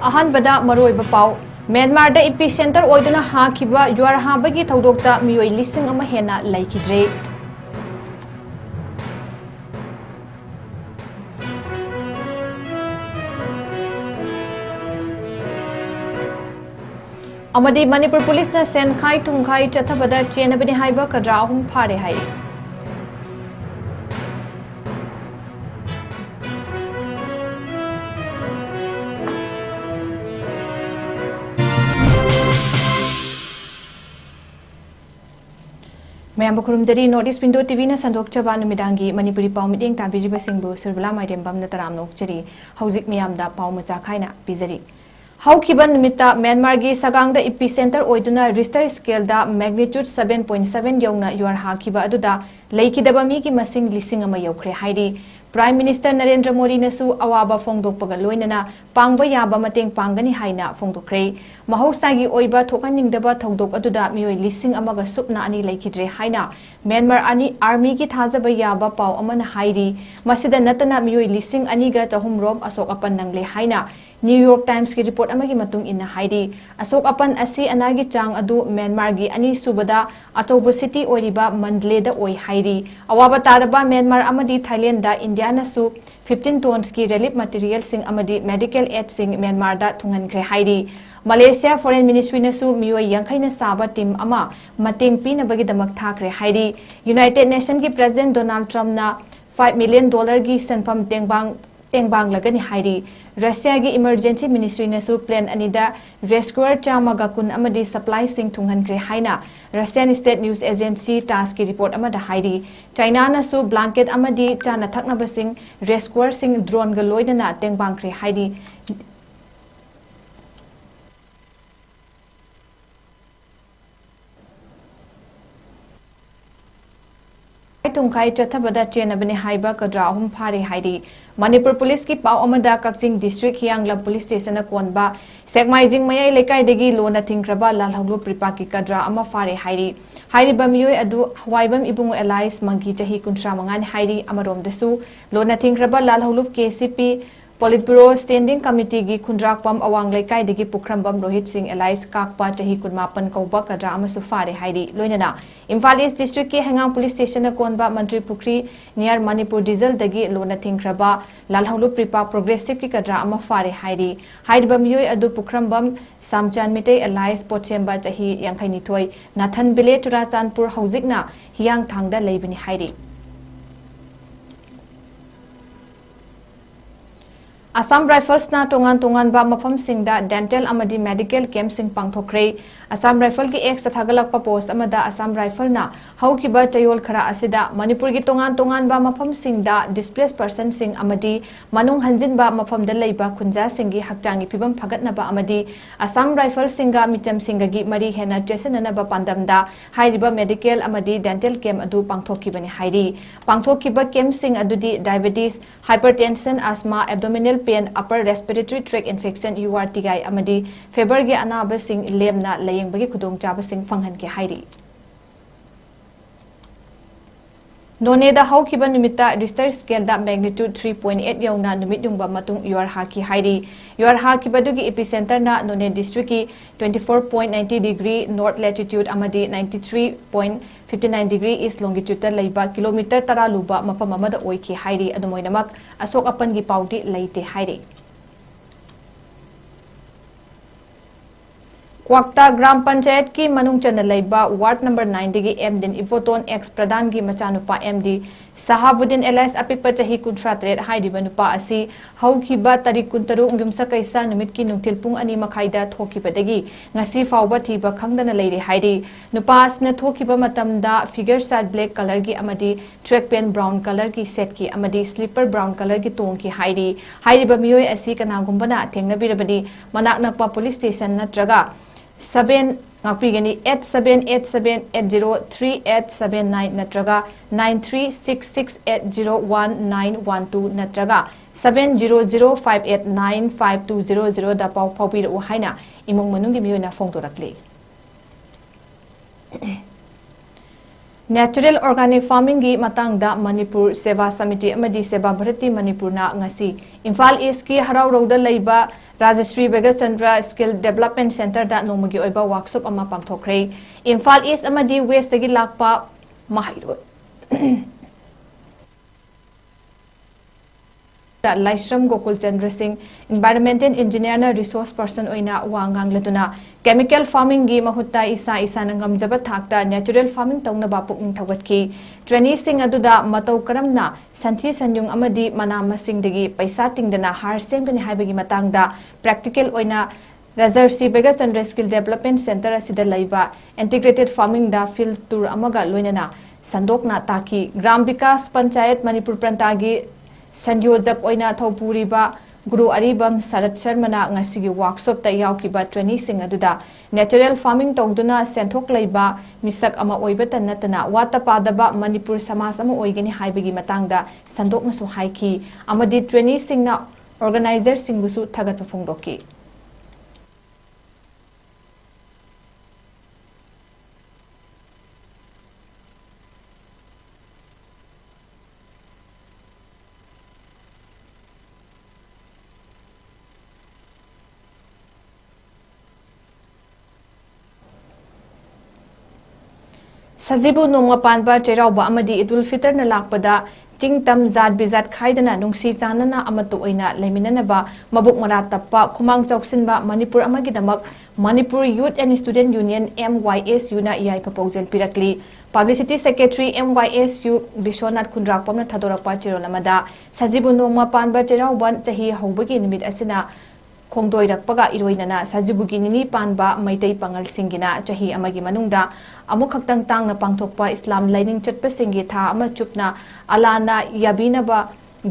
अहानबदा मरोइब पाउ म्यांमार दा epicentre ओइदुना हाखिबा you're हाबगी थौदोकता मियोइ लिसिंग अमा हेना लैखिद्रे अमदी मणिपुर पुलिस ना सेनखाई थुंखाई चथबदा चेनबनि हाइबा कद्रा अहुम फारे हाइ मैम खुरुमजरी नॉर्थ ईस्ट विंडो टीवी ना संदोकचबा नुमिदांगी मणिपुरी पाउ मिटिंग ताबिरिबसिंगबु सुरबला माइदेमबम ना तराम नोकचरी हौजिक मियामदा पाउ मचा खाइना पिजरी हौखिबा नुमिता म्यांमार गी सगांगदा एपिसेंटर ओइदुना रिस्टर स्केलदा मैग्नीट्यूड 7.7 यौना युआर हाखिबा अदुदा लैखिदबा मीगी मसिंग लिसिंग अमा यौखरे हाइरी प्राइम मिनिस्टर नरेंद्र मोदी नसु अवाबा फोंदोकपगा लोइनना पांगबा याबा मतेंग पांगनी हाइना फोंदोकरे महौसागी ओइबा थोकानिंगदबा थौदोक अदुदा मियोइ लिसिंग अमागा सुपना अनि लैखिद्रे हाइना म्यांमार अनि आर्मी की थाजबा याबा पाउ अमना हाइरी मसिदा नतना मियोइ लिसिंग अनिगा चहुम रोम अशोक अपन नंगले हाइना न्यूयॉर्क टाइम्स की रिपोर्ट अमगी मतुंग इन्ना हाइरी अशोक अपन असी अनागी चांग अदु म्यांमार गी अनि सुबदा अचौब सिटी ओइरिबा मंडलेदा ओइ हाइरी अवाबा तारबा म्यांमार अमदी थाईलैंड दा इंडिया नसु 15 टन्स की रिलीफ मटेरियल सिंग अमदी मेडिकल एड सिंग म्यांमार दा थुंगनख्रे हाइरी मलेशिया फॉरेन मिनिस्ट्री नसु मियोइ यांखैना साबा टीम अमा मतेंग पीनबगी दमक थाखरे हाइरी यूनाइटेड नेशन की प्रेसिडेंट डोनाल्ड ट्रम्प ना $5 मिलियन की सनफम तेंगबांग लगनी हाइरी रशिया की इमरजेंसी मिनिस्ट्री नसु प्लेन अनिदा रेस्क्यूअर चामगा कुन अमदी सप्लाई सिंग थुंगनख्रे हाइना रशियन स्टेट न्यूज एजेंसी टास की रिपोर्ट अमदा हाइरी चाइना नसु ब्लैंकेट अमदी चाना थकनबा सिंग रेस्क्यूअर सिंग ड्रोन ग लोइदना तेंगबांगख्रे हाइरी तुंखाई चथबदा चेनबने हाइबा कद्रा अहुम फारे हाइरी मणिपुर पुलिस की पाउ अमदा कक्चिंग डिस्ट्रिक्ट हियांगलम पुलिस स्टेशन कोनबा 𝐋𝐢𝐯𝐞𝐬 मयाई लेकाई देगी लोना थिंग्रबा लालहौलु प्रिपा की कद्रा अमा फारे हाइरी हाइरिबा मियोइ अदु हवाइबम इबुंग एलाइस मंगी चही 35 हाइरी अमरोमदसु लोना थिंग्रबा लालहौलु केसीपी पोलिट ब्यूरो स्टैंडिंग कमिटी की खुंद्राकपम अवांग लेकाई देगी पुखरमबम रोहित सिंह एलाइस काकपा चही 19 कौबा कद्रा अमसु फारे हाइरी लोइनना इम्फाल ईस्ट डिस्ट्रिक्ट के हेंगांग पुलिस स्टेशन कोनबा मंत्री पुखरी नियर मणिपुर डीजल दगी लोना थिंग्रबा लालहौलु प्रिपा प्रोग्रेसिव की कद्रा अमा फारे हाइरी हाइरिबा मियोइ अदु पुखरमबम सामचान मिटे एलाइस पोचेम्बा चही 52 नाथन बिले चुराचानपुर हौजिकना हियांग थांगदा लेबनी हाइरी असम राइफल्स ना तोंगान तोंगान बा मफम सिंगदा डेंटल अमदी मेडिकल कैंप सिंग पांगथोखरे असम राइफल की एक्स तथागलकपा पोस्ट अमदा असम राइफल ना हौकिबा चयोल खरा असिदा मणिपुर की तोंगान तोंगान बा मफम सिंगदा डिस्प्लेस पर्सन सिंग अमदी मनुंग हंजिन बा मफम द लेबा खुंजा सिंगी हक्चांगी फिबम फगतनबा अमदी असम राइफल सिंगा मिचम सिंगगी मरी हेना चेसननबा पांदमदा हाइरिबा मेडिकल अमदी डेंटल कैंप अदु पांगथोखिबनी हाइरी पांगथोखिबा कैंप सिंग अदुदी diabetes hypertension asthma abdominal pain upper respiratory tract infection URTI अमदी फेबर के अनाब सिंग लेमना लयंबगी खुदोंग चाब सिंग फंगहन के हाइरी नोनेदा हौखिबा नुमिता रिस्टर स्केलदा मैग्नीट्यूड 3.8 यौना नुमित युंगबा मतुंग युआर हाकी हाइरी युआर हाकीबदुगी एपिसेंटर ना नोने डिस्ट्रिक्ट की 24.90 डिग्री नॉर्थ लैटिट्यूड अमदी 93.59 डिग्री ईस्ट लॉन्गिट्यूड ता लैबा किलोमीटर 10 लुबा मफम अमदा ओइखि हाइरी अदुमोइनमक अशोक अपन की पाउटी लैते हाइरी क्वाक्ता ग्राम पंचायत की मनुंग चन लैबा वार्ड नंबर 9 दिगी एमदिन इवोटोन एक्स प्रधान की मचानुपा एमडी सहाबुद्दीन एलाइस अपिकपा चही 53 हाइरिबा नुपा असि हौखिबा तारीख 23 युमसा कैसा नुमित की नुंथिल पुंग 2 मखाइदा थोखिबदगी ngasi फाउबा थीबा खंगदना लेरे हाइरी नुपा असना थोखिबा मतमदा फिगर साइड ब्लैक कलर की अमदी ट्रैक पैंट ब्राउन कलर की सेट की अमदी स्लीपर ब्राउन कलर की तोंग की हाइरी हाइरिबा मियोय असि कनागुंबना थेंगनबिरबदी मनाक नकपा पुलिस स्टेशन नत्रगा 878787803879 नत्रगा 9366801912 नत्रगा 7005895200 दा पाउ फाउबिरउ हाइना इमुंग मनुंगी मियोना फोंदोरक्ले नेचुरल ऑर्गेनिक फार्मिंग की मतंगदा मणिपुर सेवा समिति अमदी सेवा भारती मणिपुरना ngasi इम्फाल ईस्ट की हराउरौदा लैबा Rajashri Begachandra Skill Development Center da nomagi oiba workshop ama pangthokre. Imphal East amadi West dagi lakpa mahairu. Loisang 𝐋𝐢𝐯𝐞 Environmental Engineer na Resource Person oina wangang latuna chemical farming gi mahutta isa nangam thakta natural farming tongna bapuk thawatki trainee sing aduda matau karamna santhi sanyung amadi mana masing dagi paisa tingdana har semgani haibagi matangda practical oina Rajashri Begachandra Skill Development Center asida laiba integrated farming da field tour amaga loinana sandokna taki gram vikas panchayat manipur prantagi Sanjojak oina thopuriba Guru Aribam Sarat Sharmana ngasigi workshop ta yaukiba trainee sing aduda natural farming tongduna senthok leiba misak ama oibata natana wata padaba manipur samas ama oigani haibagi matangda sandokna su haiki amadi trainee singna organizer singbusu thagat phongdoki Sajibu nongma panba cherauba amadi Idul Fitr na lakpada tingtam 𝗔𝗡𝗏𝐷𝗢 nungsi chanana amatu oina leiminanaba mabuk mara tappa khumang choksinba manipur amagidamak manipur youth and student union MYSU na iyai proposal pirakli publicity secretary MYSU Bishwanath Khundrakpamna thadorakpa cherolamada sajibu nongma panba cherauban chahi haubagi nimit asina khongdoirakpaga iroinana sajibugi nini panba maitei pangal singina chahi amagi manungda amuk khaktang tangna pangthokpa Islam laining chatpa singi tha ama chupna alana yabinaba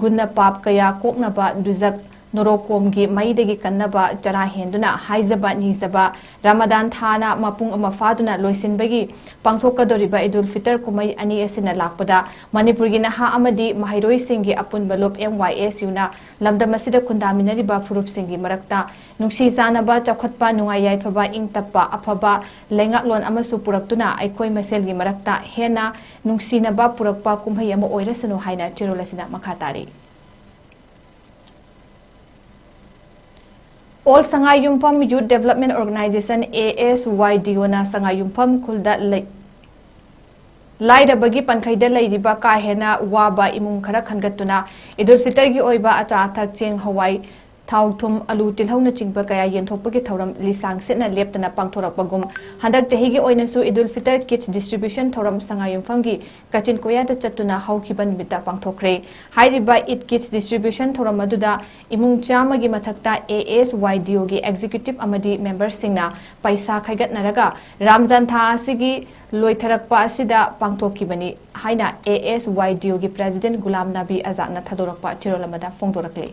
gunna pap kaya koknaba duzak norokomgi maidegi kannaba chara henduna haizaba nizaba Ramadan thana mapung ama faduna loisinbagi pangthokadoriba Idul Fitr kumai ani asina lakpada manipurgi naha amadi mahairoi singi apun balop MYSU na lamda masida kundaminariba furup singi marakta nungsi zanaba chakhatpa nungayai phaba ingtappa aphaba lengaklon amasu puraktuna aikoi maselgi marakta hena nungsinaba purakpa kumhai ama oirasanu haina chirolasina makhatari All 𝐶𝐤𝐰𝐬 Youth Development Organization ASYDO na 𝐶𝐤𝐰 khulda lairabagi pankhaida lairiba ka hena waba imung khara khangatuna Idul Fitr gi oiba acha athak cheng hawai thau thum alu tilhauna chingba kaya yenthopagi thoram lisang setna leptana pangthorakpagum handak chahi gi oina su Idul Fitr kits distribution thoram 𝐶𝐤𝐰 gi kachin koyada chatuna haukiban bita pangthokre hairiba it kits distribution thoram aduda imung chama gi mathakta ASYDO gi executive amadi member singna paisa khaigatnaraga Ramjan tha asigi loitharakpa asida pangthokibani haina ASYDO gi president Gulam Nabi Azad na thadorakpa chirolamada phongdorakle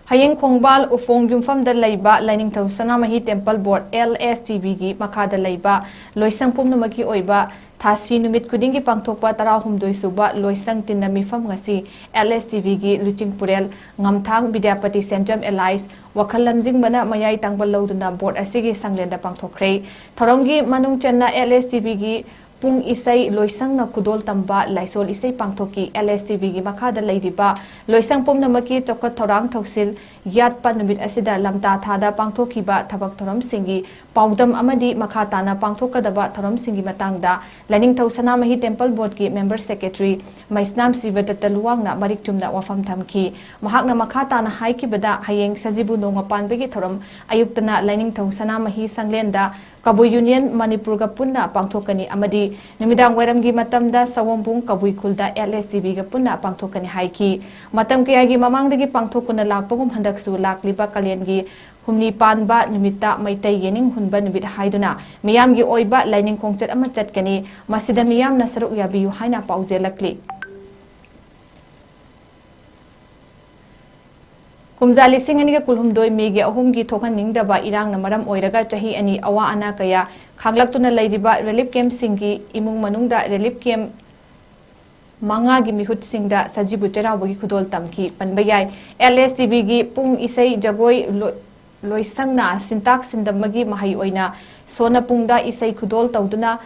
Hayeng Khongbal Ufong Yumfam da Laiba Lining Thau Sanamahi Temple Board LSTB gi Makada Laiba Loisang Pumnamaki Oiba Thasi Numit Kudingi Pangthokpa Tarahumdoi Suba Loisang Tinamifam Ngasi LSTB gi Luching Purel Ngamthang Vidyapati Centrum Allies Wakalamjing Bana Mayai Tangbal Lauduna Board Asigi Sanglenda Pangthokre Thorongi Manung Channa LSTB gi Pung isai Loisang na kudol tamba laisol isai pangthoki LSTB gi makada leidiba Loisang pumnamaki chokkat thorang thoksil yat panumit asida lamta thada pangthokiba thabak thoram singi paudam amadi makhata na pangthokadaba thoram singi matangda Lining Thau Sanamahi Temple Board ki member secretary Maisnam Sivadata Luwangna marik chumna wafam thamki mahakna makhata na haikibada hayeng sajibu nonga panbegi thoram ayuktana Lining Thau Sanamahi Sanglenda Kabui Union Manipur ga punna pangthokani amadi numidang wairamgi matamda sawombung kabui khulda LSTB ga punna pangthokani haiki matam kayagi mamangdagi pangthokuna lakpagum handaksu lakliba kalyengi humni panba numita maitai yening hunba numit haiduna miyamgi oiba lining khongchat ama chatkani masida miyam na saruk yabiyu haina pauzelakli Kumja lising ani ga kulhumdoi megi ahumgi thokan ningdaba irang na maram oiraga chahi ani awa ana kaya khanglaktuna leiriba relief camp singi imung manungda relief camp manga gi mihut singda sajibu cheraugi khudol tamki panbayai LSTB gi pung isai jagoi loisangna syntax sindamagi mahai oina sona pungda isai khudol tawduna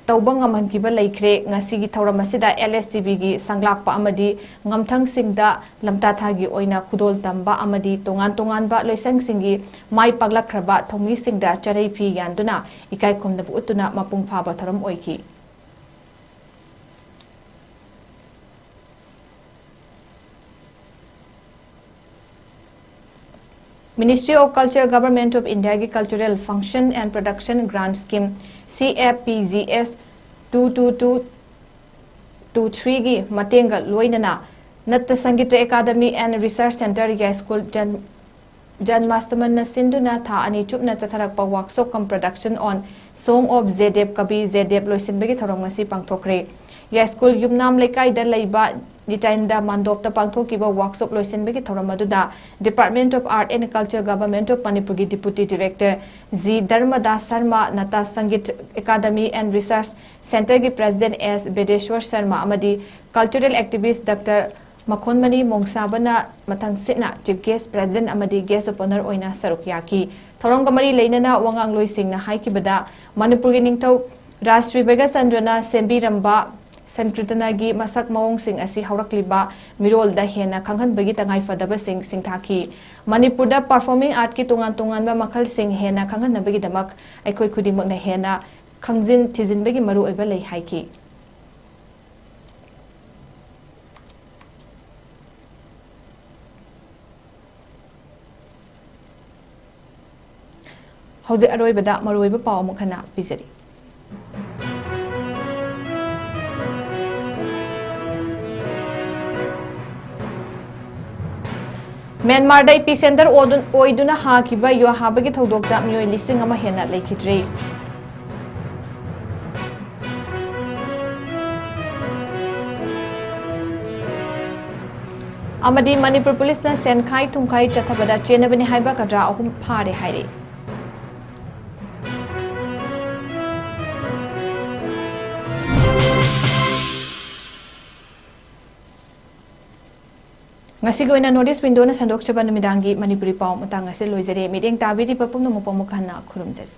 tauba ngamhankiba leikre ngasigi thauram asida LSTB gi sanglakpa amadi ngamthangsingda lamtathagi oina khudol tamba amadi tongan ba loisang singi mai paglakhraba thomi singda charei phi yanduna ikai khomnabu utuna mapung phaba tharam oiki. Ministry of Culture, Government of India की Cultural Function and Production Grant Scheme CFPGS 22223 की मतेंगा लोइनना Nritya Sangeet Akademi and research centre या school जन्माष्टमन सिंधुना था अनि चुपना चथरक workshop cum production on song of 𝐍𝐄𝐰𝐬 लोइसिनबगी थौरंगसी पांगथोखरे या स्कूल युमनाम लेकाइदा लैबा निटाइंदा मांडोपता पांगथोकिबा वर्कशॉप लोइसिनबगी थौरम अदुदा department of art and culture government of Manipur की deputy director G Dharmadas Sharma नता Sangeet Akademi and research centre की प्रेसिडेंट एस बेदेश्वर शर्मा अमदी कल्चरल एक्टिविस्ट डॉक्टर मखोनमनी मोंगसाबना मथंग सिना चीफ गेस्ट प्रेसिडेंट अमदी गेस्ट ऑफ ऑनर ओइना सरुक याकी थौरंग कमरी लेनना वांगांग लोइसिंगना हाइकिबदा मणिपुर की निंगथौ राष्ट्रीय चंद्रना सेंबीरंबा संकृतनागी मसक मवोंगसिंग असि हौरक्लिबा मिरोलदा हेना खंगहनबगी तंगाई फदबसिंग सिंगथाकी मणिपुरदा परफॉर्मिंग आर्ट की तोंगान मखलसिंग हेना खंगहनबगी दमक अखोय खुदिमकना हेना खंगजिन थिजिनबगी मरु ओइबा लई हाइकी हौजे अरोइबदा मरुइबा पाव मुखना पिजरी म्यांमार एपिसेंटर ओइदुना हाकिबा यो हाबगी थौदोकता मियोय लिस्टिंग अमा हेना लेखिद्रे अमदी मणिपुर पुलिस ना सेनखाई थुंखाई चथबदा चेनबनी हाइबा कद्रा अहुम फारे हाइरे ngasi goina notice window na sandok chaba numidangi manipuri paw matang ase loizare mideng tabiri papum no mupamuk hanna khurumjari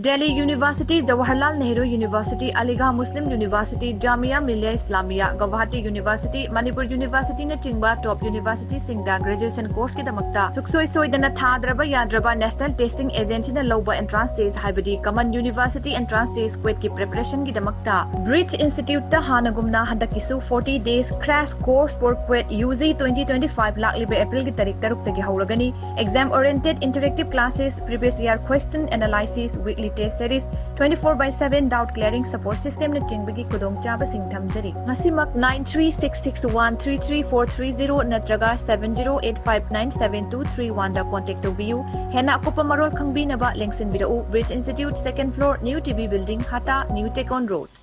Delhi University, Jawaharlal Nehru University, Aligarh Muslim University, Jamia Millia Islamia, Guwahati University, Manipur University na chingba top university singda graduation course ki damakta suksoi soidana thadraba yadraba National Testing Agency na loba entrance test haibadi Common University entrance test quet ki preparation ki damakta Bridge Institute ta hanagumna hadakisu 40 days crash course for quet UG 2025 laklibe April ki tarik taruk tagi hauragani exam oriented interactive classes previous year question analysis weekly test series 24/7 doubt clearing support system na tingbagi kudong chaba sing thamjari ngasimak 9366133430 natraga 7085972331 da contact tobiu hena akupa marol khangbi naba lengsin bidau Bridge Institute second floor New TV building Hata New Tekon Road